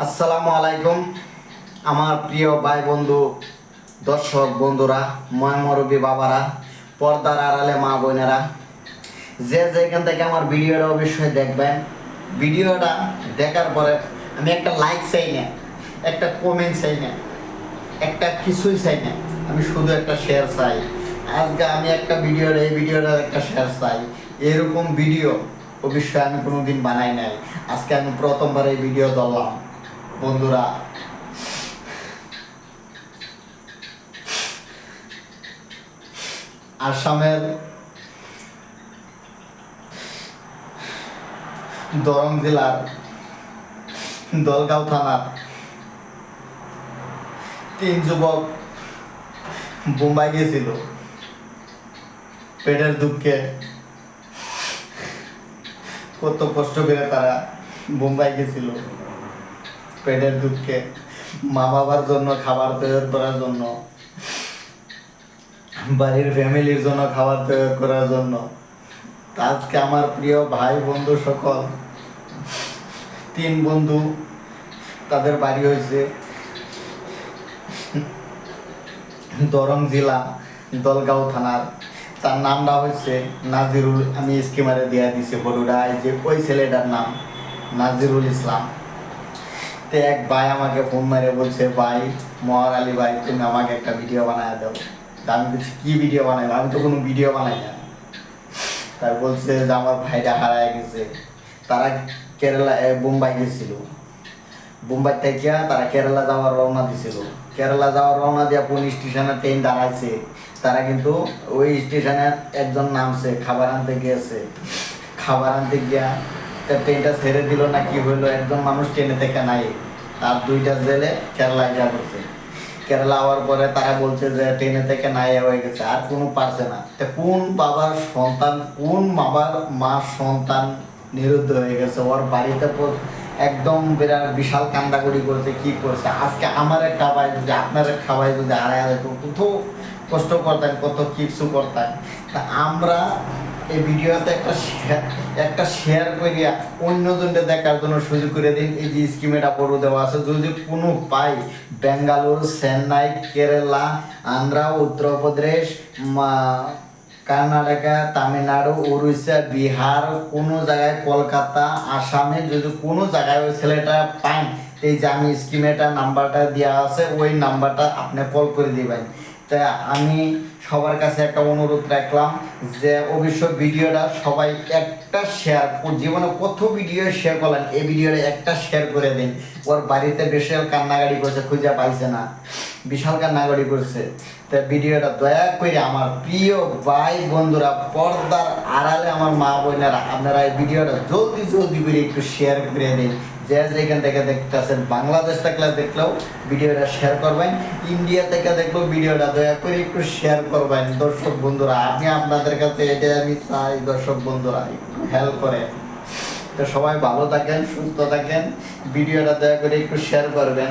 আসসালামু আলাইকুম আমার প্রিয় ভাই বন্ধু দর্শক বন্ধুরা ময়মরবী বাবারা পর্দার আড়ালে মা বোনেরা যে যেখান থেকে আমার ভিডিওটা অবশ্যই দেখবেন। ভিডিওটা দেখার পরে আমি একটা লাইক চাই না, একটা কমেন্ট চাই না, একটা কিছুই চাই না, আমি শুধু একটা শেয়ার চাই। আজকে আমি একটা এই ভিডিওটা একটা শেয়ার চাই। এরকম ভিডিও অবশ্যই আমি কোনোদিন বানাই নাই, আজকে আমি প্রথমবার এই ভিডিও ধরলাম। বন্ধুরা, আসামের দরং জেলার দলগাঁও থানার 3 যুবক বোম্বাই গেছিল পেটের দুঃখে। কত কষ্ট করে তারা বোম্বাই গেছিল পেটের দুঃখে, মা বাবার জন্য খাবার তৈরি করার জন্য, বাড়ির ফ্যামিলির জন্য খাবার তৈরি করার জন্য। আজকে আমার প্রিয় ভাই বন্ধু সকল 3 বন্ধু, তাদের বাড়ি হয়েছে দরং জেলা দলগাঁও থানার। তার নামটা হচ্ছে নাজিরুল। আমি স্কিমারে দিয়ে দিছি বড়ুরা, যে ওই ছেলেটার নাম নাজিরুল ইসলাম। তো এক ভাই আমাকে ফোন মেরে বলছে, ভাই মহার আলী ভাই তুমি আমাকে একটা ভিডিও বানায় দাও। আমি বলছি কি ভিডিও বানাই? আমি তো কোনো ভিডিও বানাই না। তাই বলছে যে আমার ভাইটা হারায় গেছে। তারা বোম্বাই গেছিল। বোম্বাই থেকে তারা কেরালা যাওয়ার রওনা দিছিল। কেরালা যাওয়ার রওনা দিয়া কোন স্টেশনে ট্রেন দাঁড়াইছে, তারা কিন্তু ওই স্টেশনে একজন নামছে, খাবার আনতে গিয়েছে। খাবার আনতে গিয়া ট্রেনটা ছেড়ে দিল না কি হইলো, একজন মানুষ ট্রেনে থেকে নাই, আর 2টা জেলে কেরালায় যা করছে। কেরালা হওয়ার পরে তারা বলছে যে ট্রেনে থেকে নাই হয়ে গেছে, আর কোনো পারছে না। তো কোন বাবার সন্তান, কোন বাবার মার সন্তান নিরুদ্ধ হয়ে গেছে, ওর বাড়িতে একদম বিরাট বিশাল কান্দাকড়ি করছে, কি করছে। আজকে আমার একটা ভাই যদি, আপনার একটা ভাই যদি হারায় যেত, কত কষ্ট করতেন, কত কিছু করতেন। তা আমরা এই ভিডিওতে একটা শেয়ার করিয়া অন্যজনকে দেখার জন্য সুযোগ করে দিন। এই যে স্কিমেটা পড়ে দেওয়া আছে, যদি কোনো পাই বেঙ্গালুরু, চেন্নাই, কেরালা, আন্ধ্রা, উত্তরপ্রদেশ, কর্ণাটকা, তামিলনাড়ু, উড়িষ্যা, বিহার, কোনো জায়গায় কলকাতা, আসামে যদি কোনো জায়গায় ওই ছেলেটা পান, এই যে আমি স্কিমেটা নাম্বারটা দেওয়া আছে, ওই নাম্বারটা আপনি কল করে দিবেন। তাই আমি সবার কাছে একটা অনুরোধ রাখলাম যে অবশ্য ভিডিওটা সবাই একটা শেয়ার, জীবনে কত ভিডিও শেয়ার করলেন, এই ভিডিওটা একটা শেয়ার করে দিন। ওর বাড়িতে বিশাল কান্নাকাটি করছে, খুঁজে পাইছে না, বিশাল কান্নাকাটি করছে। তা ভিডিওটা দয়া করে আমার প্রিয় ভাই বন্ধুরা, পর্দার আড়ালে আমার মা বোনেরা, আপনারা এই ভিডিওটা জলদি করে একটু শেয়ার করে দিন। যে যেখান থেকে দেখতেছেন, বাংলাদেশ থেকে দেখলেও ভিডিওটা শেয়ার করবেন, ইন্ডিয়া থেকে দেখলেও ভিডিওটা দয়া করে একটু শেয়ার করবেন। দর্শক বন্ধুরা, আমি আপনাদের কাছে এটা আমি চাই, দর্শক বন্ধুরা একটু হেল্প করে। তো সবাই ভালো থাকেন, সুস্থ থাকেন, ভিডিওটা দয়া করে একটু শেয়ার করবেন।